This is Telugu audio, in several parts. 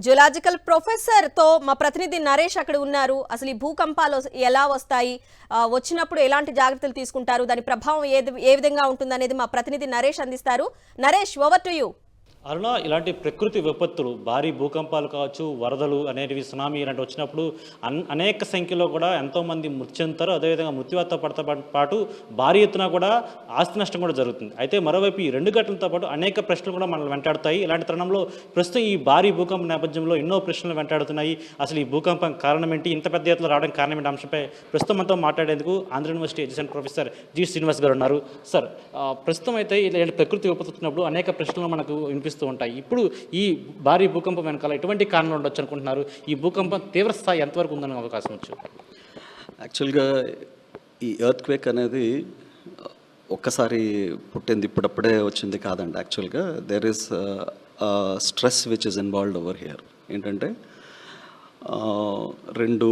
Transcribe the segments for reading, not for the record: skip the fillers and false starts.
జియోలాజికల్ ప్రొఫెసర్తో మా ప్రతినిధి నరేష్ అక్కడ ఉన్నారు. అసలు ఈ భూకంపాలు ఎలా వస్తాయి, వచ్చినప్పుడు ఎలాంటి జాగ్రత్తలు తీసుకుంటారు, దాని ప్రభావం ఏ విధంగా ఉంటుందనేది మా ప్రతినిధి నరేష్ అందిస్తారు. Naresh, over to you. Aruna, ఇలాంటి ప్రకృతి విపత్తులు, భారీ భూకంపాలు కావచ్చు, వరదలు అనేటివి, సునామీ ఇలాంటి వచ్చినప్పుడు అనేక సంఖ్యలో కూడా ఎంతోమంది మృతి చెందుతారు. అదేవిధంగా మృత్యువార్త పడతా పాటు భారీ ఎత్తున కూడా ఆస్తి నష్టం కూడా జరుగుతుంది. అయితే మరోవైపు ఈ రెండు ఘటనలతో పాటు అనేక ప్రశ్నలు కూడా మనల్ని వెంటాడుతాయి. ఇలాంటి తరుణంలో ప్రస్తుతం ఈ భారీ భూకంప నేపథ్యంలో ఎన్నో ప్రశ్నలు వెంటాడుతున్నాయి. అసలు ఈ భూకంపం కారణం ఏంటి, ఇంత పెద్ద ఎత్తులో రావడానికి కారణం ఏంటి అంశంపై ప్రస్తుతం మనతో మాట్లాడేందుకు Andhra university assistant professor G Srinivas గారు ఉన్నారు. సార్, ప్రస్తుతం అయితే ఇలాంటి ప్రకృతి విపత్తు వచ్చినప్పుడు అనేక ప్రశ్నలు మనకు వినిపిస్తూ ఉంటాయి. ఇప్పుడు ఈ భారీ భూకంపం వెనకాల ఎటువంటి కారణాలు ఉండొచ్చు అనుకుంటున్నారు? ఈ భూకంపం తీవ్ర స్థాయి ఎంతవరకు ఉందనే అవకాశం వచ్చు? యాక్చువల్గా ఈ ఎర్త్ క్వేక్ అనేది ఒక్కసారి పుట్టింది, ఇప్పుడప్పుడే వచ్చింది కాదండి. యాక్చువల్గా there is stress which is involved over here. ఏంటంటే రెండు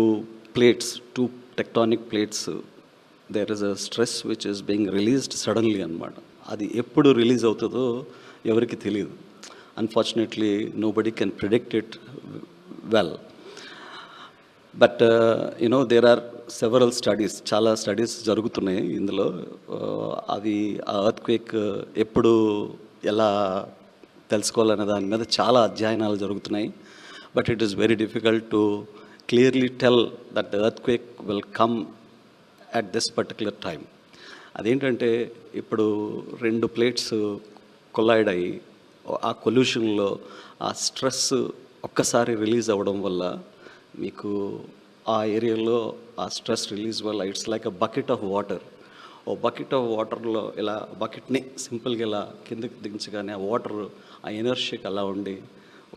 plates, two tectonic plates, there is a stress which is being released suddenly అనమాట. అది ఎప్పుడు రిలీజ్ అవుతుందో ఎవరికి తెలియదు. Unfortunately nobody can predict it well. But you know there are several studies, చాలా స్టడీస్ జరుగుతున్నాయి ఇందులో. అవి ఆ ఎర్త్ క్వేక్ ఎప్పుడు ఎలా తెలుసుకోవాలనే దాని మీద చాలా అధ్యయనాలు జరుగుతున్నాయి. But it is very difficult to clearly tell that the earth quake will come at this particular time. అదేంటంటే ఇప్పుడు రెండు ప్లేట్స్ కొలైడ్ అయ్యి ఆ కొల్యూషన్లో ఆ స్ట్రెస్ ఒక్కసారి రిలీజ్ అవ్వడం వల్ల మీకు ఆ ఏరియాలో ఆ స్ట్రెస్ రిలీజ్ వల్ల it's like a bucket of water. ఓ బకెట్ ఆఫ్ వాటర్లో ఇలా బకెట్ని సింపుల్గా ఇలా కిందకి దించగానే ఆ వాటర్ ఆ ఎనర్జీకి అలా ఉండి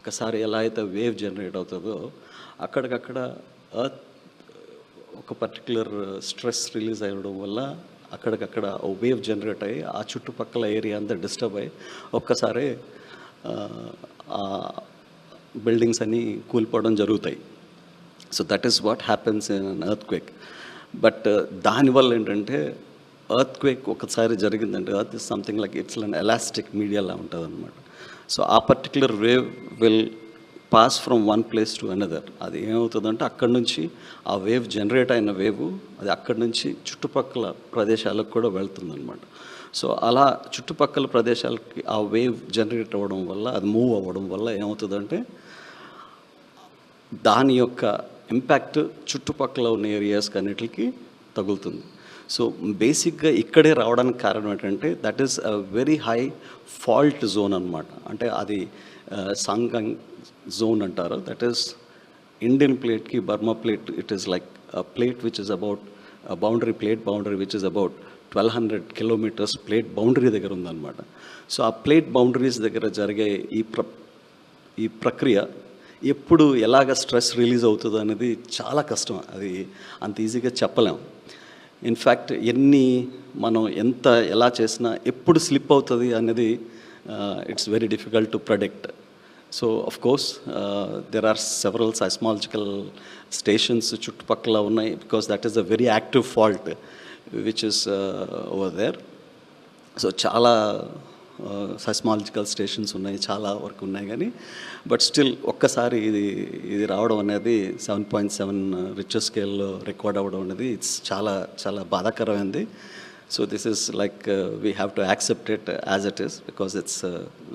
ఒకసారి ఎలా అయితే వేవ్ జనరేట్ అవుతుందో అక్కడికక్కడ ఎర్త్ ఒక పర్టికులర్ స్ట్రెస్ రిలీజ్ అవ్వడం వల్ల అక్కడికక్కడ ఓ వేవ్ జనరేట్ అయ్యి ఆ చుట్టుపక్కల ఏరియా అంతా డిస్టర్బ్ అయ్యి ఒక్కసారి బిల్డింగ్స్ అన్నీ కూలిపోవడం జరుగుతాయి. So that is what happens in an earthquake. But దానివల్ల ఏంటంటే ఎర్త్ క్వేక్ ఒకసారి జరిగిందంటే earth is something like it's an elastic మీడియాలా ఉంటుంది అనమాట. సో ఆ particular wave will pass from one place to another. అది ఏమవుతుందంటే అక్కడి నుంచి ఆ వేవ్ జనరేట్ అయిన వేవ్ అది అక్కడి నుంచి చుట్టుపక్కల ప్రదేశాలకు కూడా వెళ్తుందన్నమాట. సో అలా చుట్టుపక్కల ప్రదేశాలకి ఆ వేవ్ జనరేట్ అవ్వడం వల్ల, అది మూవ్ అవ్వడం వల్ల ఏమవుతుందంటే దాని యొక్క ఇంపాక్ట్ చుట్టుపక్కల ఉన్న ఏరియాస్కి అన్నిటికి తగులుతుంది. సో బేసిక్గా ఇక్కడే రావడానికి కారణం ఏంటంటే that is a very high fault zone అనమాట. అంటే అది సాంగంగ్ జోన్ అంటారు. దట్ ఈస్ ఇండియన్ ప్లేట్కి Burma plate, it is like plate which is about boundary which is about 1200 kilometres plate boundary దగ్గర ఉందన్నమాట. సో ఆ ప్లేట్ బౌండరీస్ దగ్గర జరిగే ఈ ప్రక్రియ ఎప్పుడు ఎలాగ స్ట్రెస్ రిలీజ్ అవుతుందో అనేది చాలా కష్టం. అది అంత ఈజీగా చెప్పలేం. ఇన్ఫ్యాక్ట్ మనం ఎలా చేసినా ఎప్పుడు స్లిప్ అవుతుంది అనేది it's very difficult to predict. So of course there are several seismological stations చుట్టుపక్కల ఉన్నాయి, because that is a very active fault which is over there. So చాలా సైస్మాలజికల్ స్టేషన్స్ ఉన్నాయి, చాలా వరకు ఉన్నాయి. కానీ బట్ స్టిల్ ఒక్కసారి ఇది రావడం అనేది 7.7 రిక్టర్ స్కేల్లో రికార్డ్ అవ్వడం అనేది ఇట్స్ చాలా చాలా బాధాకరమైంది. So this is like we have to accept it as it is, because it's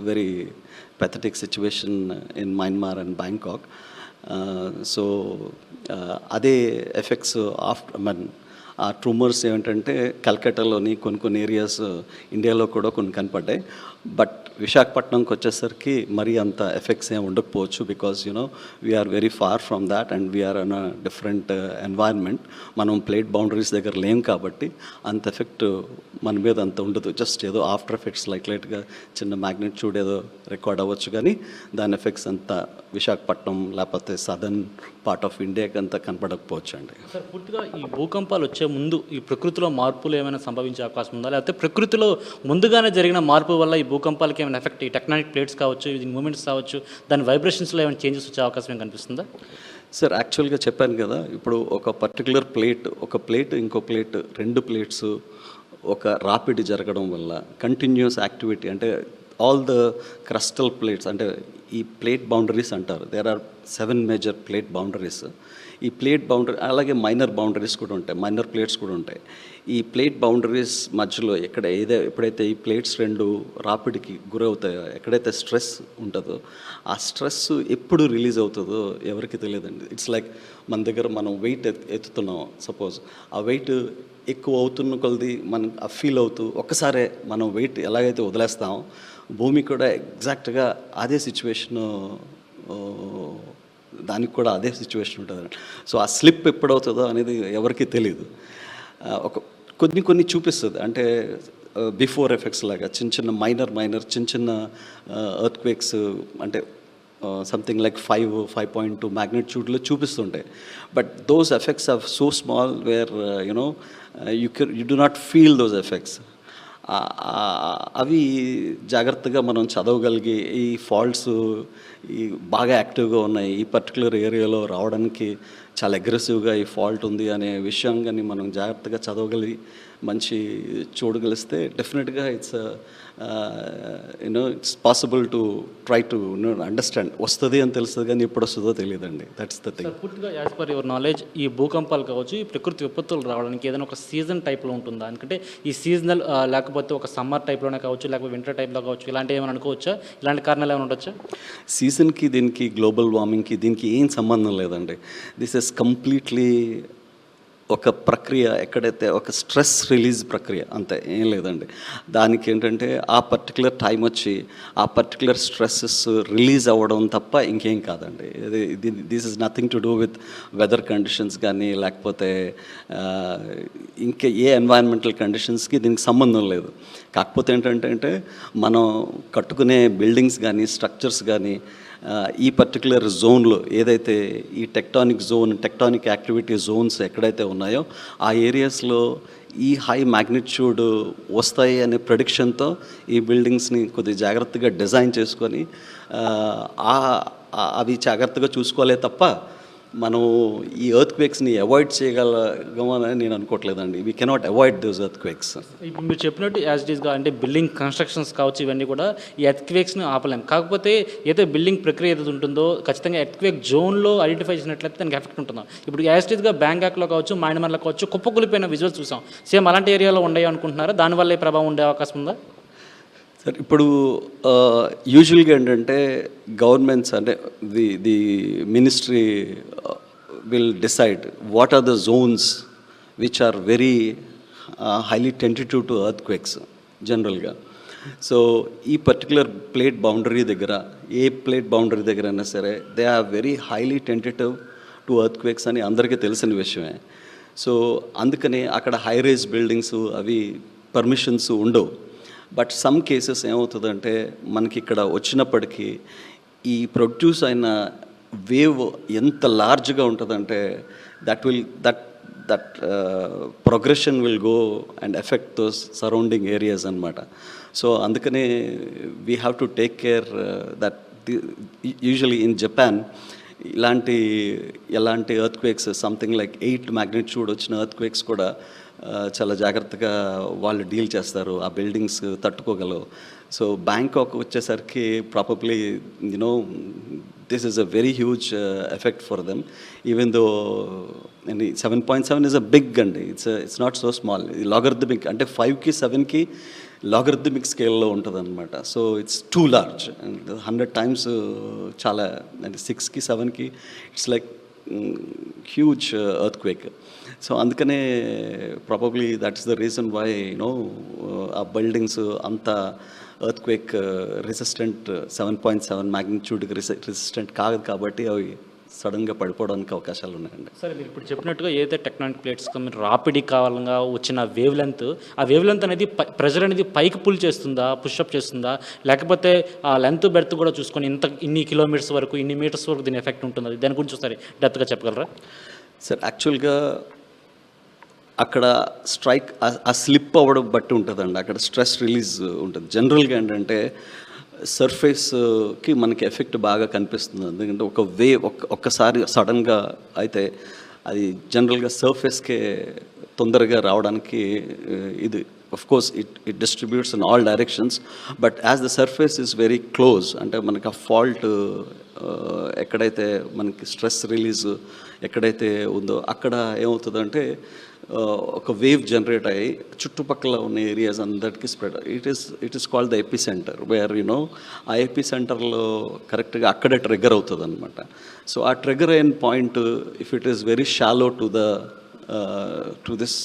very pathetic situation in Myanmar and Bangkok. So అదే ఎఫెక్ట్స్ ఆ ట్రూమర్స్ ఏమిటంటే కల్కట్టాలోని కొన్ని ఏరియాస్ ఇండియాలో కూడా కొన్ని కనపడ్డాయి. బట్ విశాఖపట్నంకి వచ్చేసరికి మరీ అంత ఎఫెక్ట్స్ ఏమి ఉండకపోవచ్చు, because we're very far from that and we're in a different environment. మనం ప్లేట్ బౌండరీస్ దగ్గర లేం కాబట్టి అంత ఎఫెక్ట్ మన మీద అంత ఉండదు. జస్ట్ ఏదో ఆఫ్టర్ ఎఫెక్ట్స్ లైట్గా చిన్న మ్యాగ్నిట్యూడ్ ఏదో రికార్డ్ అవ్వచ్చు, కానీ దాని ఎఫెక్ట్స్ అంతా విశాఖపట్నం లేకపోతే సదర్న్ పార్ట్ ఆఫ్ ఇండియాకి అంతా కనపడకపోవచ్చు అండి. సార్, పూర్తిగా ఈ భూకంపాలు వచ్చే ముందు ఈ ప్రకృతిలో మార్పులు ఏమైనా సంభవించే అవకాశం ఉందా, లేకపోతే ప్రకృతిలో ముందుగానే జరిగిన మార్పు వల్ల ఈ భూకంపాలకి ఏమైనా ఎఫెక్ట్, ఈ టెక్టానిక్ ప్లేట్స్ కావచ్చు, ఇది మూమెంట్స్ కావచ్చు, దాని వైబ్రేషన్స్లో ఏమైనా చేంజెస్ వచ్చే అవకాశం ఏం కనిపిస్తుందా? సార్, యాక్చువల్గా చెప్పాను కదా, ఇప్పుడు ఒక పర్టికులర్ ఒక ప్లేట్ ఇంకో ప్లేట్, రెండు ప్లేట్స్ ఒక రాపిడ్ జరగడం వల్ల కంటిన్యూస్ యాక్టివిటీ, అంటే ఆల్ ద క్రస్టల్ ప్లేట్స్, అంటే ఈ ప్లేట్ బౌండరీస్ అంటారు. There are 7 major plate boundaries. ఈ ప్లేట్ బౌండరీ అలాగే మైనర్ బౌండరీస్ కూడా ఉంటాయి, మైనర్ ప్లేట్స్ కూడా ఉంటాయి. ఈ ప్లేట్ బౌండరీస్ మధ్యలో ఎప్పుడైతే ఈ ప్లేట్స్ రెండు రాపిడికి గురవుతాయో, ఎక్కడైతే స్ట్రెస్ ఉంటుందో, ఆ స్ట్రెస్ ఎప్పుడు రిలీజ్ అవుతుందో ఎవరికి తెలియదండి. ఇట్స్ లైక్ మన దగ్గర మనం వెయిట్ ఎత్తుతున్నాం సపోజ్, ఆ వెయిట్ ఎక్కువ అవుతున్న కొలది మనం ఆ ఫీల్ అవుతూ ఒక్కసారే మనం వెయిట్ ఎలాగైతే వదిలేస్తామో, భూమి కూడా ఎగ్జాక్ట్గా అదే సిచ్యువేషను, దానికి కూడా అదే సిచ్యువేషన్ ఉంటుంది. సో ఆ స్లిప్ ఎప్పుడవుతుందో అనేది ఎవరికి తెలియదు. ఒక కొన్ని చూపిస్తుంది, అంటే బిఫోర్ ఎఫెక్ట్స్ లాగా చిన్న చిన్న ఎర్త్క్వేక్స్, అంటే సంథింగ్ లైక్ 5.2 మ్యాగ్నిట్యూడ్లో చూపిస్తుంటాయి. But those effects are so small where you do not feel those effects. అవి జాగ్రత్తగా మనం చదవగలిగి, ఈ ఫాల్ట్స్ ఈ బాగా యాక్టివ్గా ఉన్నాయి, ఈ పర్టికులర్ ఏరియాలో రావడానికి చాలా అగ్రెసివ్గా ఈ ఫాల్ట్ ఉంది అనే విషయం కానీ మనం జాగ్రత్తగా చదవగలిగి మంచి చూడగలిస్తే డెఫినెట్గా it's it's possible to try to understand. వస్తుంది అని తెలుస్తుంది కానీ ఎప్పుడు వస్తుందో తెలియదండి. That's the thing. పూర్తిగా యాజ్ పర్ యువర్ నాలెడ్జ్, ఈ భూకంపాలు కావచ్చు, ఈ ప్రకృతి విపత్తులు రావడానికి ఏదైనా ఒక సీజన్ టైప్లో ఉంటుందా? ఎందుకంటే ఈ సీజనల్ లేకపోతే ఒక సమ్మర్ టైప్లోనే కావచ్చు, లేకపోతే వింటర్ టైప్లో కావచ్చు, ఇలాంటివి ఏమైనా అనుకోవచ్చా? ఇలాంటి కారణాలు ఏమైనా ఉండొచ్చా? సీజన్కి దీనికి, గ్లోబల్ వార్మింగ్కి దీనికి ఏం సంబంధం లేదండి. దిస్ ఇస్ కంప్లీట్లీ ఒక ప్రక్రియ, ఎక్కడైతే ఒక స్ట్రెస్ రిలీజ్ ప్రక్రియ, అంతే, ఏం లేదండి. దానికి ఏంటంటే ఆ పర్టికులర్ టైం వచ్చి ఆ పర్టికులర్ స్ట్రెస్సెస్ రిలీజ్ అవ్వడం తప్ప ఇంకేం కాదండి. This is nothing to do with weather conditions కానీ, లేకపోతే ఇంకా ఏ ఎన్వైరన్మెంటల్ కండిషన్స్కి దీనికి సంబంధం లేదు. కాకపోతే ఏంటంటే మనం కట్టుకునే బిల్డింగ్స్ కానీ, స్ట్రక్చర్స్ కానీ, ఈ పర్టికులర్ జోన్లో ఏదైతే ఈ టెక్టానిక్ యాక్టివిటీ జోన్స్ ఎక్కడైతే ఉన్నాయో ఆ ఏరియాస్లో ఈ హై మ్యాగ్నిట్యూడ్ వస్తాయి అనే ప్రెడిక్షన్తో ఈ బిల్డింగ్స్ని కొద్దిగా జాగ్రత్తగా డిజైన్ చేసుకొని అవి జాగ్రత్తగా చూసుకోవాలే తప్ప మనం ఈ ఎర్త్క్వేక్స్ని అవాయిడ్ చేయగలగమని నేను అనుకోవట్లేదండి. We cannot avoid those earthquakes. ఇప్పుడు మీరు చెప్పినట్టు యాజ్ ఇట్ ఈస్గా, అంటే బిల్డింగ్ కన్స్ట్రక్షన్స్ కావచ్చు, ఇవన్నీ కూడా ఈ ఎర్త్క్వేక్స్ని ఆపలేం. కాకపోతే ఏదైతే బిల్డింగ్ ప్రక్రియ ఏదైతే ఉంటుందో ఖచ్చితంగా ఎర్త్క్వేక్ జోన్లో ఐడెంటిఫై చేసినట్లయితే దానికి ఎఫెక్ట్ ఉంటుందో. ఇప్పుడు యాజ్ ఇట్ ఈస్గా బ్యాంకాక్లో కావచ్చు, మైన్మార్లో కావచ్చు, కుప్పకూలిపోయిన విజువల్స్ చూసాం. సేమ్ అలాంటి ఏరియాలో ఉండేవి అనుకుంటున్నారా? దానివల్ల ప్రభావం ఉండే అవకాశం ఉందా? సార్, ఇప్పుడు యూజువల్గా ఏంటంటే గవర్నమెంట్స్, అంటే the ministry will decide what are the zones which are very highly tentative to earthquakes జనరల్గా. సో ఈ పర్టికులర్ ప్లేట్ బౌండరీ దగ్గర, ఏ ప్లేట్ బౌండరీ దగ్గర అయినా సరే, they are very highly tentative to earthquakes అని అందరికీ తెలిసిన విషయమే. సో అందుకని అక్కడ హై రైజ్ బిల్డింగ్స్ అవి పర్మిషన్స్ ఉండవు. బట్ సమ్ కేసెస్ ఏమవుతుందంటే మనకి ఇక్కడ వచ్చినప్పటికీ ఈ ప్రొడ్యూస్ అయిన వేవ్ ఎంత లార్జ్గా ఉంటుందంటే that progression will go and effect those surrounding areas అనమాట. సో అందుకనే we have to take care that. Usually in Japan ఎలాంటి ఎర్త్క్వేక్స్ సంథింగ్ లైక్ 8 మ్యాగ్నిట్యూడ్ వచ్చిన ఎర్త్క్వేక్స్ కూడా చాలా జాగ్రత్తగా వాళ్ళు డీల్ చేస్తారు, ఆ బిల్డింగ్స్ తట్టుకోగలవు. సో బ్యాంకాక్ వచ్చేసరికి probably this is a very huge effect for them. Even though 7.7 is a big అండి, it's not so small. Logarithmic అంటే 5కి 7కి లాగరిథమిక్ స్కేల్లో ఉంటుంది అనమాట. So it's too large, 100 times చాలా, అంటే 6కి 7కి it's like huge earthquake. So అందుకనే probably that's the reason why ఆ బిల్డింగ్స్ అంత ఎర్త్క్వేక్ రెసిస్టెంట్ 7.7 మ్యాగ్నిట్యూడ్కి రెసిస్టెంట్ కాదు కాబట్టి అవి సడన్గా పడిపోవడానికి అవకాశాలు ఉన్నాయండి. సరే, మీరు ఇప్పుడు చెప్పినట్టుగా ఏదైతే టెక్టానిక్ ప్లేట్స్కి మీరు రాపిడి కావాలంగా వచ్చిన వేవ్ లెంత్, ఆ వేవ్ లెంత్ అనేది ప్రెజర్ అనేది పైకి పుల్ చేస్తుందా, పుష్అప్ చేస్తుందా, లేకపోతే ఆ లెంత్ బెర్త్ కూడా చూసుకొని ఇన్ని కిలోమీటర్స్ వరకు, ఇన్ని మీటర్స్ వరకు దీని ఎఫెక్ట్ ఉంటుంది? దాని గురించి ఒకసారి డెప్త్గా చెప్పగలరా? సార్, యాక్చువల్గా అక్కడ స్ట్రైక్ ఆ స్లిప్ అవ్వడం బట్టి ఉంటుందండి. అక్కడ స్ట్రెస్ రిలీజ్ ఉంటుంది. జనరల్గా ఏంటంటే సర్ఫేస్కి మనకి ఎఫెక్ట్ బాగా కనిపిస్తుంది. ఎందుకంటే ఒక వేవ్ ఒక్కసారి సడన్గా అయితే అది జనరల్గా సర్ఫేస్కే తొందరగా రావడానికి ఇది of course it distributes in all directions, but as the surface is very close, అంటే మనకి ఆ ఫాల్ట్ ఎక్కడైతే మనకి స్ట్రెస్ రిలీజ్ ఎక్కడైతే ఉందో అక్కడ ఏమవుతుందంటే ఒక వేవ్ జనరేట్ అయ్యి చుట్టుపక్కల ఉన్న ఏరియాస్ అందరికీ spread. It is called the AP centre, where you know ఆ ఎపి సెంటర్లో కరెక్ట్గా అక్కడే ట్రిగర్ అవుతుంది అనమాట. సో ఆ ట్రిగర్ అయిన point if it is very shallow to this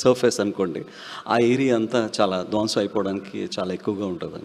surface అనుకోండి, ఆ ఏరియా అంతా చాలా ధ్వంసం అయిపోవడానికి చాలా ఎక్కువగా ఉంటుంది.